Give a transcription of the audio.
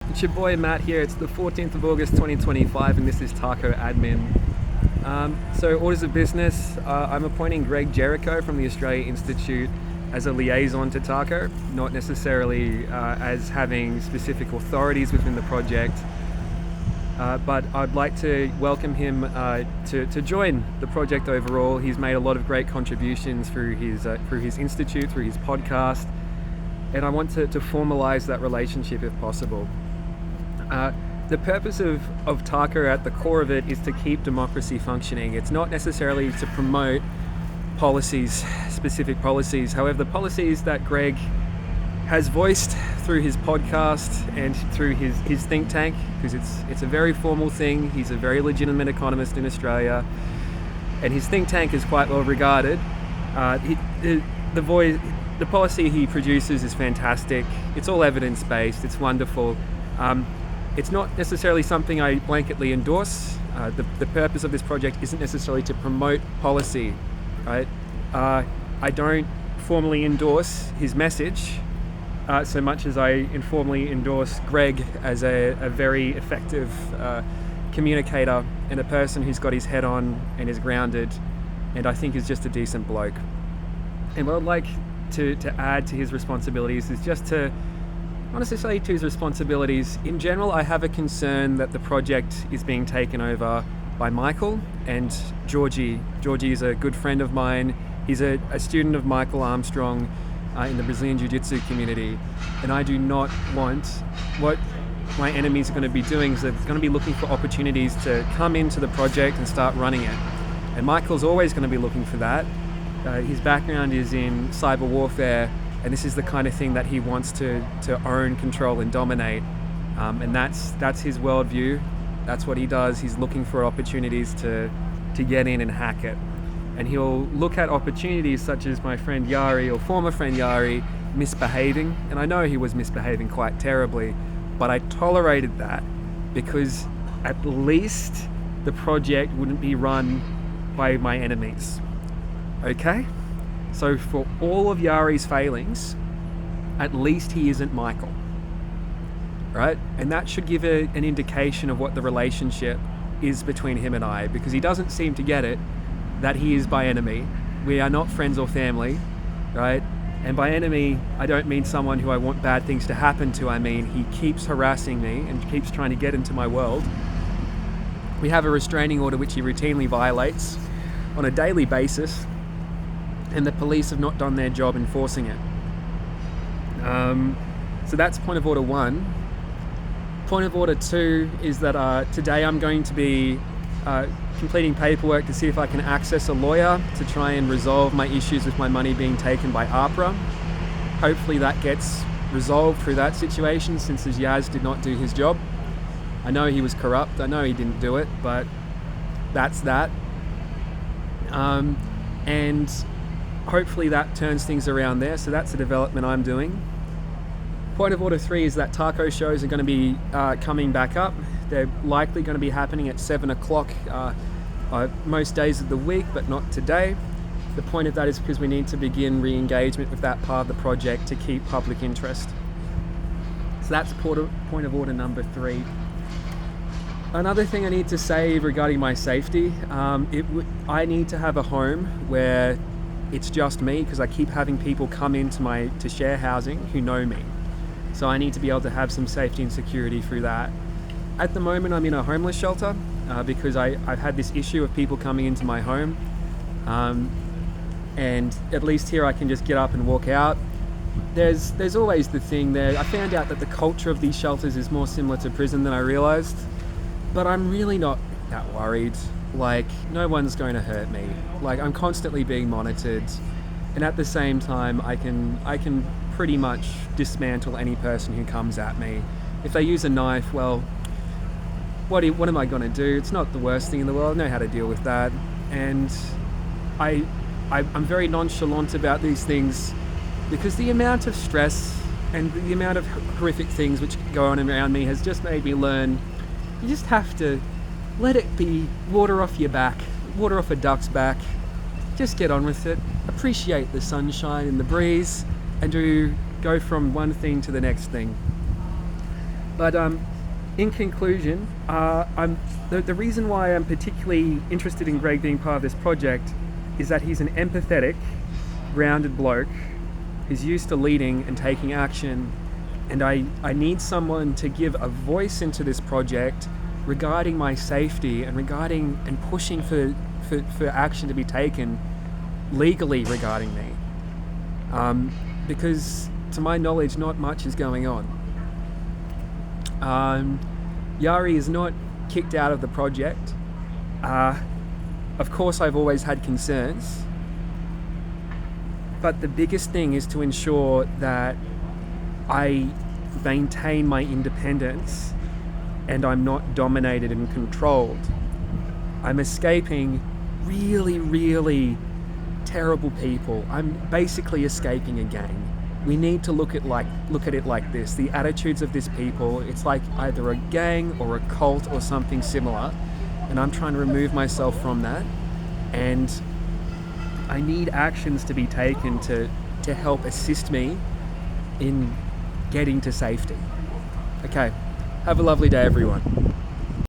It's your boy Matt here. It's the 14th of August 2025 and this is Tac0 Admin. So orders of business, I'm appointing Greg Jericho from the Australia Institute as a liaison to Tac0, not necessarily as having specific authorities within the project, but I'd like to welcome him to join the project overall. He's made a lot of great contributions through his institute, through his podcast, and I want to formalize that relationship if possible. The purpose of Tac0 at the core of it is to keep democracy functioning. It's not necessarily to promote policies, specific policies. However, the policies that Greg has voiced through his podcast and through his think tank, because it's a very formal thing. He's a very legitimate economist in Australia, and his think tank is quite well regarded. The policy he produces is fantastic. It's all evidence-based. It's wonderful. It's not necessarily something I blanketly endorse. The purpose of this project isn't necessarily to promote policy, right? I don't formally endorse his message so much as I informally endorse Greg as a very effective communicator and a person who's got his head on and is grounded, and I think is just a decent bloke. And what I'd like to add to his responsibilities is just to, not necessarily to his responsibilities. In general, I have a concern that the project is being taken over by Michael and Georgie. Georgie is a good friend of mine. He's a student of Michael Armstrong in the Brazilian Jiu-Jitsu community. And I do not want what my enemies are going to be doing is they're going to be looking for opportunities to come into the project and start running it. And Michael's always going to be looking for that. His background is in cyber warfare, and this is the kind of thing that he wants to own, control, and dominate. And that's his worldview. That's what he does. He's looking for opportunities to get in and hack it. And he'll look at opportunities such as my friend Yari, or former friend Yari, misbehaving. And I know he was misbehaving quite terribly, but I tolerated that because at least the project wouldn't be run by my enemies. Okay? So for all of Yari's failings, at least he isn't Michael, right? And that should give an indication of what the relationship is between him and I, because he doesn't seem to get it that he is my enemy. We are not friends or family, right? And by enemy, I don't mean someone who I want bad things to happen to. I mean, he keeps harassing me and keeps trying to get into my world. We have a restraining order which he routinely violates on a daily basis, and the police have not done their job enforcing it. So that's point of order 1. Point of order 2 is that today I'm going to be completing paperwork to see if I can access a lawyer to try and resolve my issues with my money being taken by APRA. Hopefully that gets resolved through that situation, since Yaz did not do his job. I know he was corrupt, I know he didn't do it, but that's that. And hopefully that turns things around there. So that's a development I'm doing. Point of order 3 is that Tac0 shows are going to be coming back up. They're likely going to be happening at 7 o'clock most days of the week, but not today. The point of that is because we need to begin re-engagement with that part of the project to keep public interest. So that's point of order number 3. Another thing I need to say regarding my safety, I need to have a home where it's just me, because I keep having people come into share housing who know me. So I need to be able to have some safety and security through that. At the moment, I'm in a homeless shelter because I've had this issue of people coming into my home. And at least here I can just get up and walk out. There's always the thing there. I found out that the culture of these shelters is more similar to prison than I realized. But I'm really not that worried. Like, no one's going to hurt me. Like, I'm constantly being monitored, and at the same time I can pretty much dismantle any person who comes at me. If they use a knife, well, what am I going to do? It's not the worst thing in the world. I know how to deal with that. And I'm very nonchalant about these things, because the amount of stress and the amount of horrific things which go on around me has just made me learn you just have to let it be water off your back, water off a duck's back. Just get on with it. Appreciate the sunshine and the breeze, and go from one thing to the next thing. But in conclusion, the reason why I'm particularly interested in Greg being part of this project is that he's an empathetic, grounded bloke who's used to leading and taking action, and I need someone to give a voice into this project regarding my safety and regarding and pushing for action to be taken legally regarding me. Because to my knowledge, not much is going on. Yari is not kicked out of the project. Of course, I've always had concerns, but the biggest thing is to ensure that I maintain my independence and I'm not dominated and controlled. I'm escaping really, really terrible people. I'm basically escaping a gang. We need to look at it like this. The attitudes of these people, it's like either a gang or a cult or something similar, and I'm trying to remove myself from that, and I need actions to be taken to help assist me in getting to safety. Okay, have a lovely day, everyone.